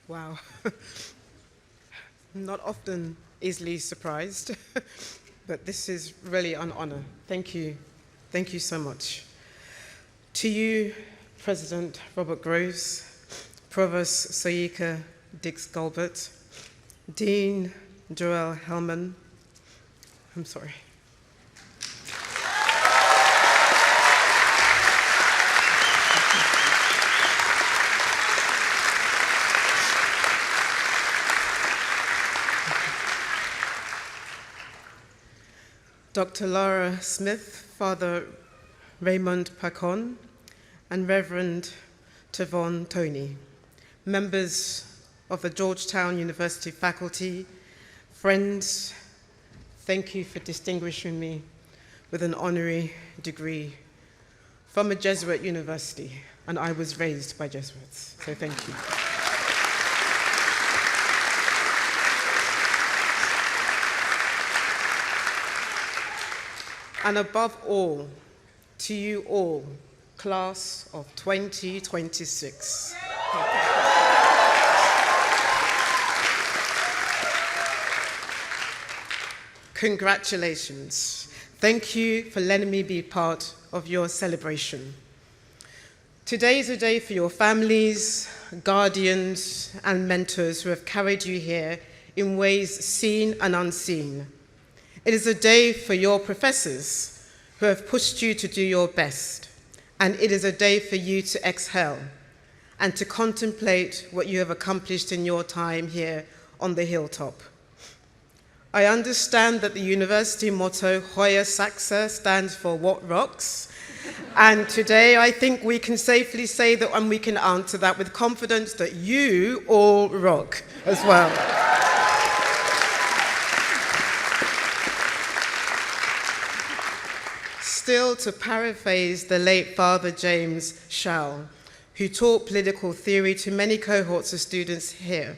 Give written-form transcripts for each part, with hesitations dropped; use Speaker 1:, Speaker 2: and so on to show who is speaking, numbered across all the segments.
Speaker 1: Wow. Not often easily surprised, but this is really an honor. Thank you. Thank you so much. To you, President Robert Groves, Provost Soyika Dix-Gulbert, Dean Joel Hellman, I'm sorry. Dr. Laura Smith, Father Raymond Pacon, and Reverend Tavon Tony, members of the Georgetown University faculty, friends, thank you for distinguishing me with an honorary degree from a Jesuit university, and I was raised by Jesuits, so thank you. And above all, to you all, class of 2026. Congratulations. Thank you for letting me be part of your celebration. Today is a day for your families, guardians, and mentors who have carried you here in ways seen and unseen. It is a day for your professors who have pushed you to do your best, and it is a day for you to exhale and to contemplate what you have accomplished in your time here on the hilltop. I understand that the university motto, Hoya Saxa, stands for what rocks, and today I think we can safely say that, and we can answer that with confidence, that you all rock as well. Still, to paraphrase the late Father James Schall, who taught political theory to many cohorts of students here,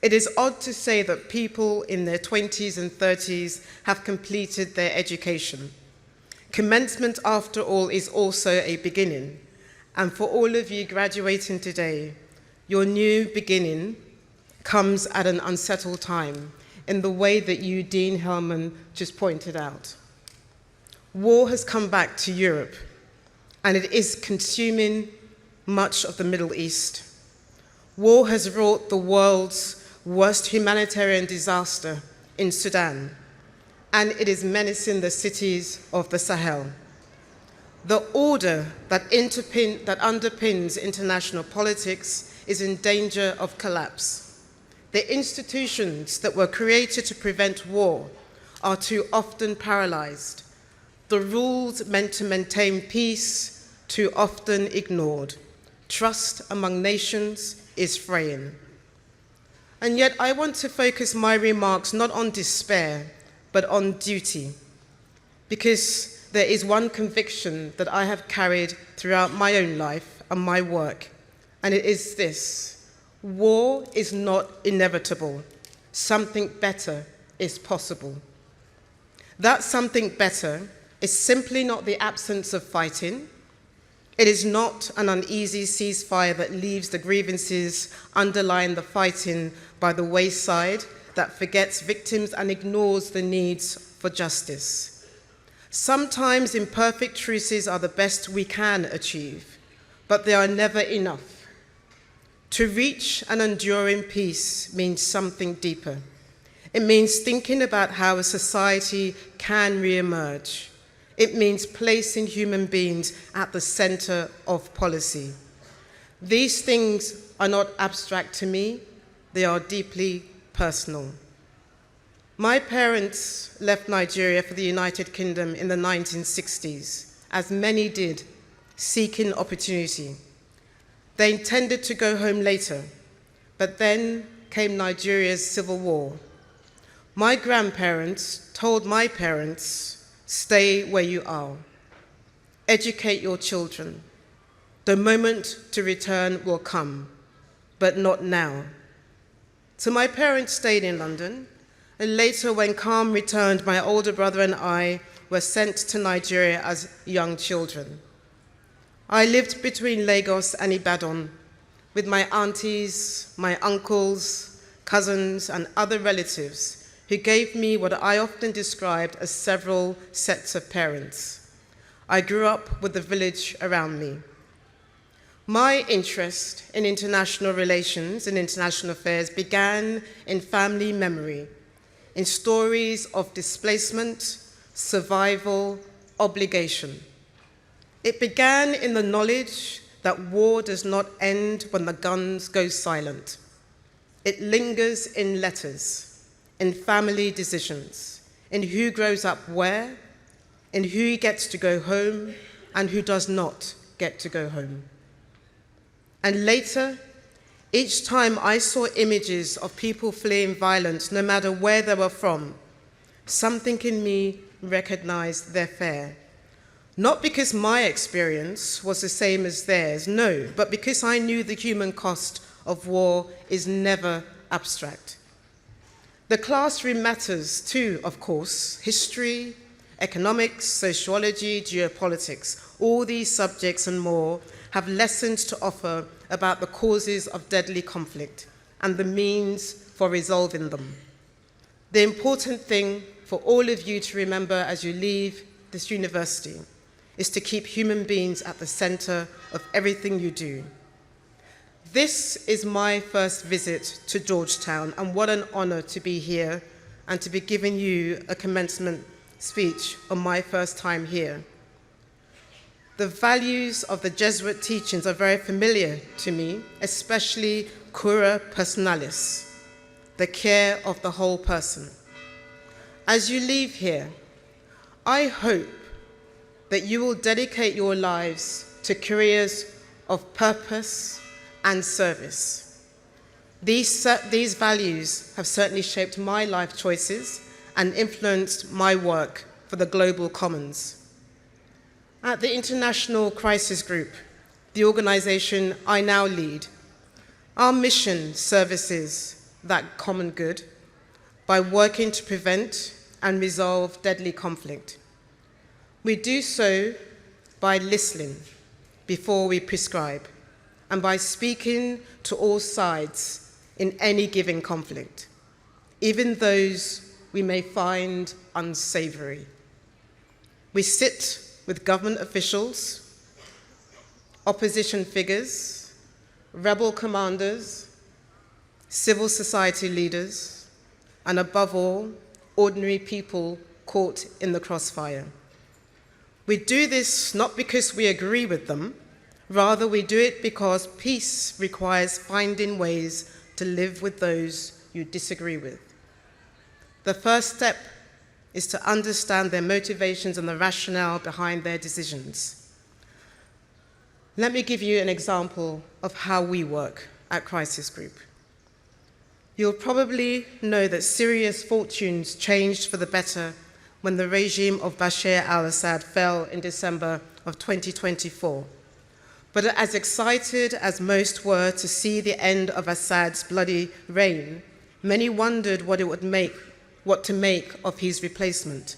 Speaker 1: it is odd to say that people in their 20s and 30s have completed their education. Commencement, after all, is also a beginning. And for all of you graduating today, your new beginning comes at an unsettled time in the way that you, Dean Hellman, just pointed out. War has come back to Europe, and it is consuming much of the Middle East. War has wrought the world's worst humanitarian disaster in Sudan, and it is menacing the cities of the Sahel. The order that underpins international politics is in danger of collapse. The institutions that were created to prevent war are too often paralyzed. The rules meant to maintain peace, too often ignored. Trust among nations is fraying. And yet I want to focus my remarks not on despair, but on duty, because there is one conviction that I have carried throughout my own life and my work, and it is this: war is not inevitable. Something better is possible. That something better is simply not the absence of fighting. It is not an uneasy ceasefire that leaves the grievances underlying the fighting by the wayside, that forgets victims and ignores the needs for justice. Sometimes imperfect truces are the best we can achieve, but they are never enough. To reach an enduring peace means something deeper. It means thinking about how a society can re-emerge. It means placing human beings at the center of policy. These things are not abstract to me, they are deeply personal. My parents left Nigeria for the United Kingdom in the 1960s, as many did, seeking opportunity. They intended to go home later, but then came Nigeria's civil war. My grandparents told my parents, stay where you are. Educate your children. The moment to return will come, but not now. So my parents stayed in London, and later when calm returned, my older brother and I were sent to Nigeria as young children. I lived between Lagos and Ibadan, with my aunties, my uncles, cousins, and other relatives who gave me what I often described as several sets of parents. I grew up with the village around me. My interest in international relations and international affairs began in family memory, in stories of displacement, survival, obligation. It began in the knowledge that war does not end when the guns go silent. It lingers in letters, in family decisions, in who grows up where, in who gets to go home and who does not get to go home. And later, each time I saw images of people fleeing violence, no matter where they were from, something in me recognized their fear. Not because my experience was the same as theirs, no, but because I knew the human cost of war is never abstract. The classroom matters too, of course. History, economics, sociology, geopolitics, all these subjects and more have lessons to offer about the causes of deadly conflict and the means for resolving them. The important thing for all of you to remember as you leave this university is to keep human beings at the center of everything you do. This is my first visit to Georgetown, and what an honor to be here and to be giving you a commencement speech on my first time here. The values of the Jesuit teachings are very familiar to me, especially cura personalis, the care of the whole person. As you leave here, I hope that you will dedicate your lives to careers of purpose and service. These values have certainly shaped my life choices and influenced my work for the global commons. At the International Crisis Group, the organization I now lead, our mission services that common good by working to prevent and resolve deadly conflict. We do so by listening before we prescribe and by speaking to all sides in any given conflict, even those we may find unsavory. We sit with government officials, opposition figures, rebel commanders, civil society leaders, and above all, ordinary people caught in the crossfire. We do this not because we agree with them, rather we do it because peace requires finding ways to live with those you disagree with. The first step is to understand their motivations and the rationale behind their decisions. Let me give you an example of how we work at Crisis Group. You'll probably know that Syria's fortunes changed for the better when the regime of Bashar al-Assad fell in December of 2024. But as excited as most were to see the end of Assad's bloody reign, many wondered what to make of his replacement,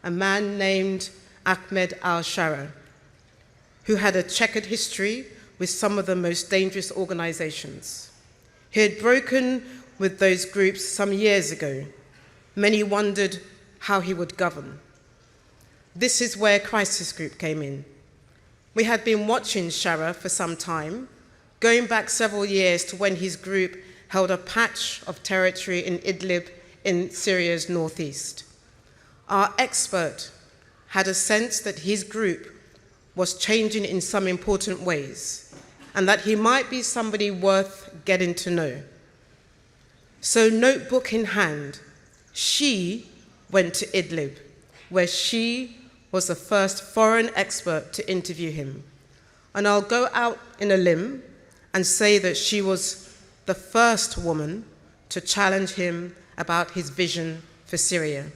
Speaker 1: a man named Ahmed al-Shara, who had a checkered history with some of the most dangerous organizations. He had broken with those groups some years ago. Many wondered how he would govern. This is where Crisis Group came in. We had been watching Shara for some time, going back several years to when his group held a patch of territory in Idlib in Syria's northeast. Our expert had a sense that his group was changing in some important ways and that he might be somebody worth getting to know. So, notebook in hand, she went to Idlib, where she was the first foreign expert to interview him. And I'll go out in a limb and say that she was the first woman to challenge him about his vision for Syria.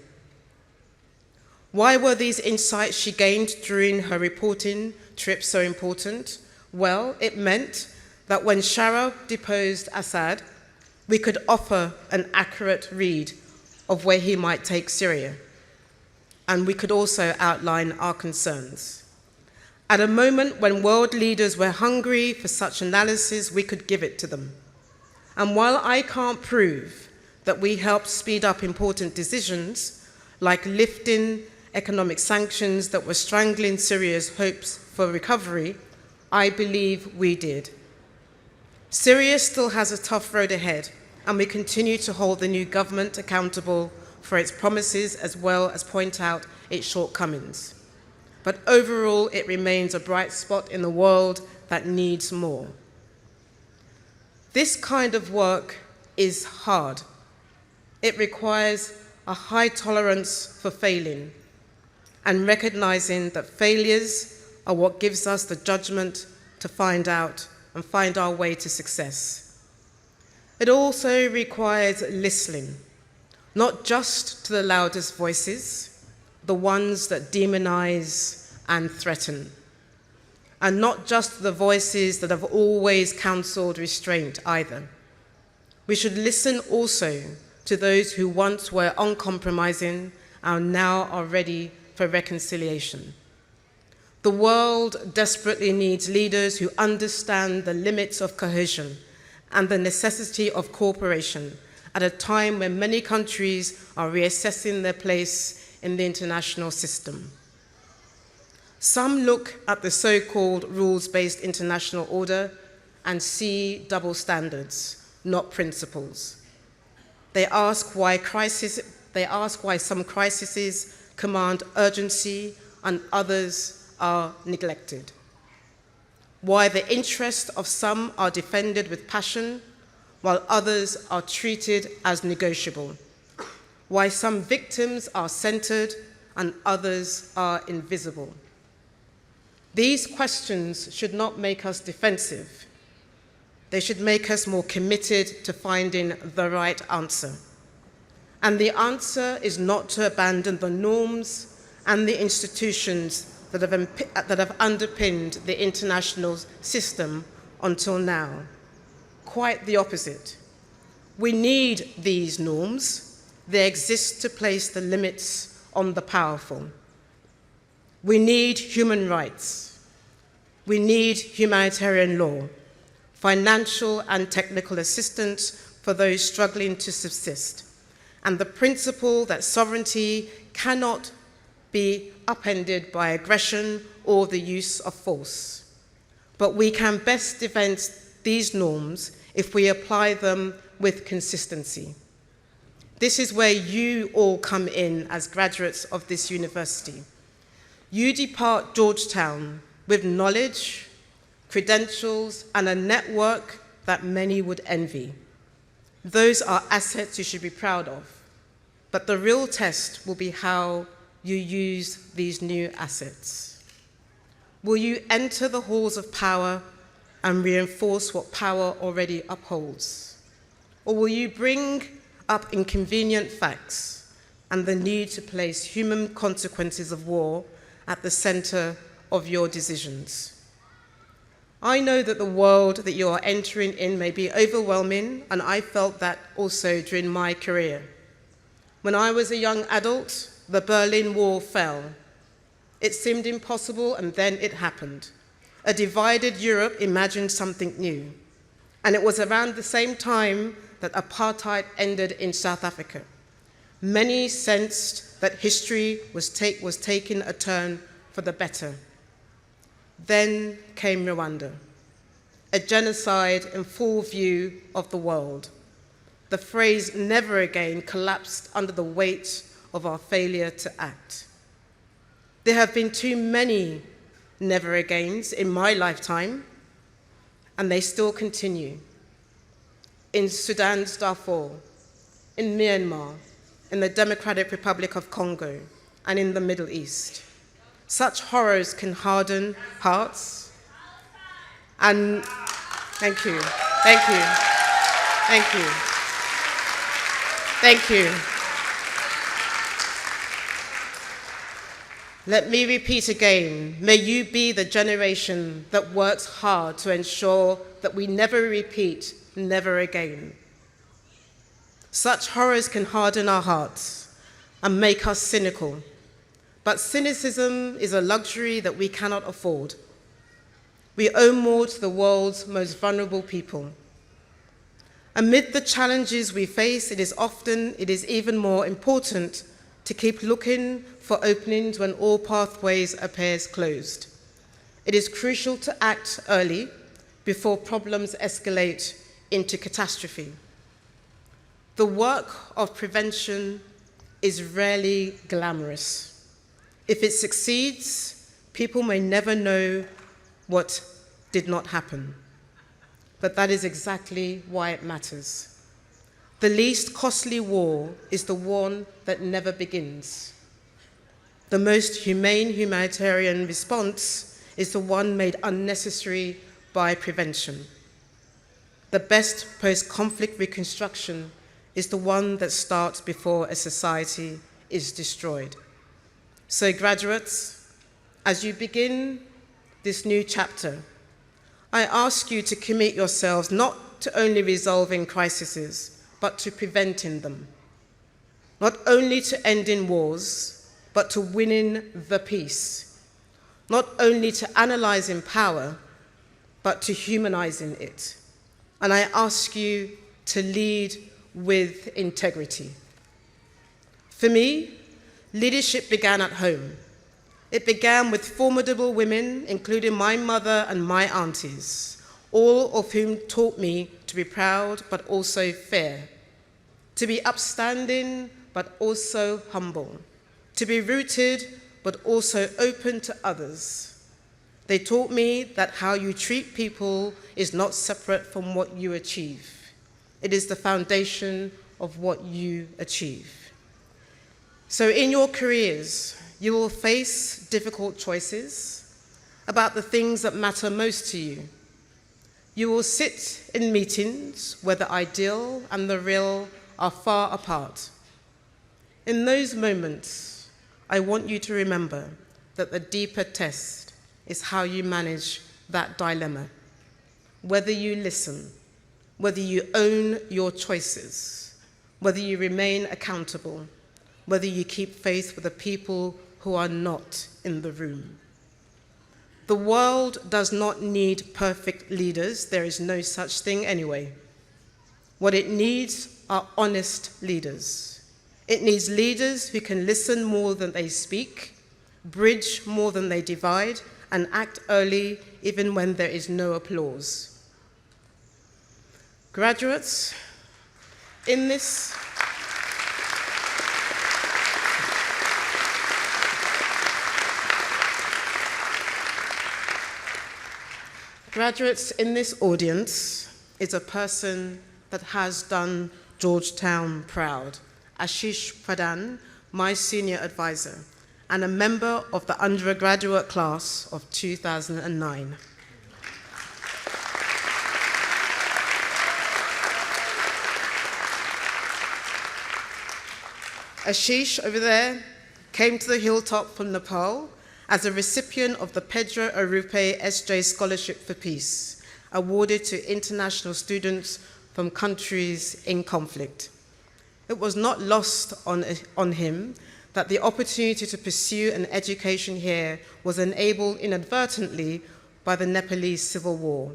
Speaker 1: Why were these insights she gained during her reporting trip so important? Well, it meant that when Shara deposed Assad, we could offer an accurate read of where he might take Syria, and we could also outline our concerns. At a moment when world leaders were hungry for such analysis, we could give it to them. And while I can't prove that we helped speed up important decisions, like lifting economic sanctions that were strangling Syria's hopes for recovery, I believe we did. Syria still has a tough road ahead, and we continue to hold the new government accountable for its promises as well as point out its shortcomings. But overall, it remains a bright spot in the world that needs more. This kind of work is hard. It requires a high tolerance for failing and recognizing that failures are what gives us the judgment to find out and find our way to success. It also requires listening, not just to the loudest voices, the ones that demonize and threaten, and not just the voices that have always counseled restraint either. We should listen also to those who once were uncompromising and now are ready for reconciliation. The world desperately needs leaders who understand the limits of cohesion and the necessity of cooperation at a time when many countries are reassessing their place in the international system. Some look at the so-called rules-based international order and see double standards, not principles. They ask why some crises command urgency and others are neglected. Why the interests of some are defended with passion while others are treated as negotiable. Why some victims are centered and others are invisible. These questions should not make us defensive. They should make us more committed to finding the right answer. And the answer is not to abandon the norms and the institutions that have underpinned the international system until now. Quite the opposite. We need these norms. They exist to place the limits on the powerful. We need human rights. We need humanitarian law, financial and technical assistance for those struggling to subsist, and the principle that sovereignty cannot be upended by aggression or the use of force. But we can best defend these norms if we apply them with consistency. This is where you all come in as graduates of this university. You depart Georgetown with knowledge, credentials, and a network that many would envy. Those are assets you should be proud of. But the real test will be how you use these new assets. Will you enter the halls of power and reinforce what power already upholds? Or will you bring up inconvenient facts and the need to place human consequences of war at the center of your decisions? I know that the world that you are entering in may be overwhelming, and I felt that also during my career. When I was a young adult, the Berlin Wall fell. It seemed impossible, and then it happened. A divided Europe imagined something new. And it was around the same time that apartheid ended in South Africa. Many sensed that history was taking a turn for the better. Then came Rwanda, a genocide in full view of the world. The phrase "never again" collapsed under the weight of our failure to act. There have been too many never agains in my lifetime, and they still continue. In Sudan's Darfur, in Myanmar, in the Democratic Republic of Congo, and in the Middle East. Such horrors can harden hearts. And thank you, thank you, thank you, thank you. Let me repeat again, may you be the generation that works hard to ensure that we never repeat never again. Such horrors can harden our hearts and make us cynical. But cynicism is a luxury that we cannot afford. We owe more to the world's most vulnerable people. Amid the challenges we face, it is even more important to keep looking for openings when all pathways appear closed. It is crucial to act early before problems escalate into catastrophe. The work of prevention is rarely glamorous. If it succeeds, people may never know what did not happen. But that is exactly why it matters. The least costly war is the one that never begins. The most humane humanitarian response is the one made unnecessary by prevention. The best post-conflict reconstruction is the one that starts before a society is destroyed. So graduates, as you begin this new chapter, I ask you to commit yourselves not to only resolving crises, but to preventing them. Not only to ending wars, but to winning the peace. Not only to analyzing power, but to humanizing it. And I ask you to lead with integrity. For me, leadership began at home. It began with formidable women, including my mother and my aunties, all of whom taught me to be proud but also fair, to be upstanding but also humble, to be rooted but also open to others. They taught me that how you treat people is not separate from what you achieve. It is the foundation of what you achieve. So in your careers, you will face difficult choices about the things that matter most to you. You will sit in meetings where the ideal and the real are far apart. In those moments, I want you to remember that the deeper test is how you manage that dilemma. Whether you listen, whether you own your choices, whether you remain accountable, whether you keep faith with the people who are not in the room. The world does not need perfect leaders. There is no such thing anyway. What it needs are honest leaders. It needs leaders who can listen more than they speak, bridge more than they divide, and act early even when there is no applause. Graduates, in this audience is a person that has done Georgetown proud, Ashish Pradhan, my senior advisor, and a member of the undergraduate class of 2009. Ashish, over there, came to the hilltop from Nepal as a recipient of the Pedro Arrupe S.J. Scholarship for Peace, awarded to international students from countries in conflict. It was not lost on him that the opportunity to pursue an education here was enabled inadvertently by the Nepalese civil war.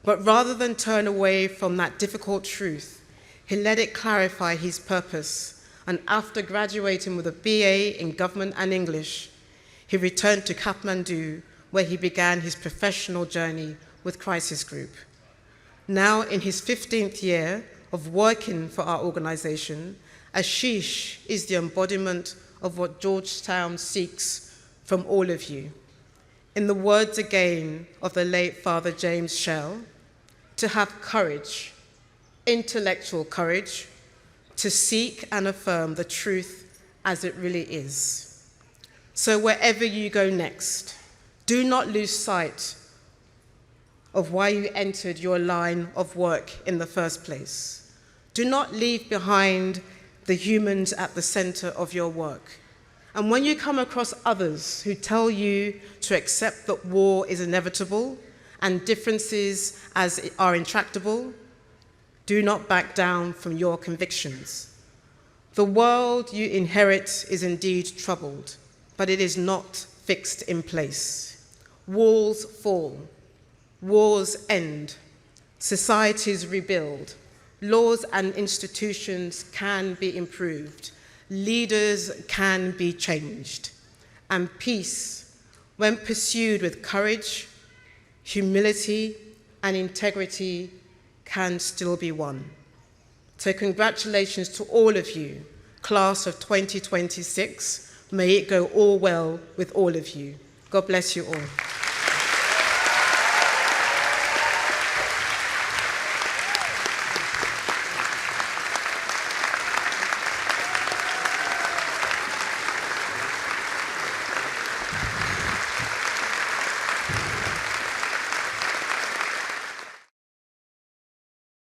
Speaker 1: But rather than turn away from that difficult truth, he let it clarify his purpose, and after graduating with a BA in government and English, he returned to Kathmandu, where he began his professional journey with Crisis Group. Now in his 15th year of working for our organization, Ashish is the embodiment of what Georgetown seeks from all of you. In the words again of the late Father James Shell, to have courage, intellectual courage, to seek and affirm the truth as it really is. So wherever you go next, do not lose sight of why you entered your line of work in the first place. Do not leave behind the humans at the center of your work. And when you come across others who tell you to accept that war is inevitable and differences are intractable, do not back down from your convictions. The world you inherit is indeed troubled, but it is not fixed in place. Walls fall, wars end, societies rebuild, laws and institutions can be improved, leaders can be changed, and peace, when pursued with courage, humility, and integrity, can still be won. So congratulations to all of you, class of 2026. May it go all well with all of you. God bless you all.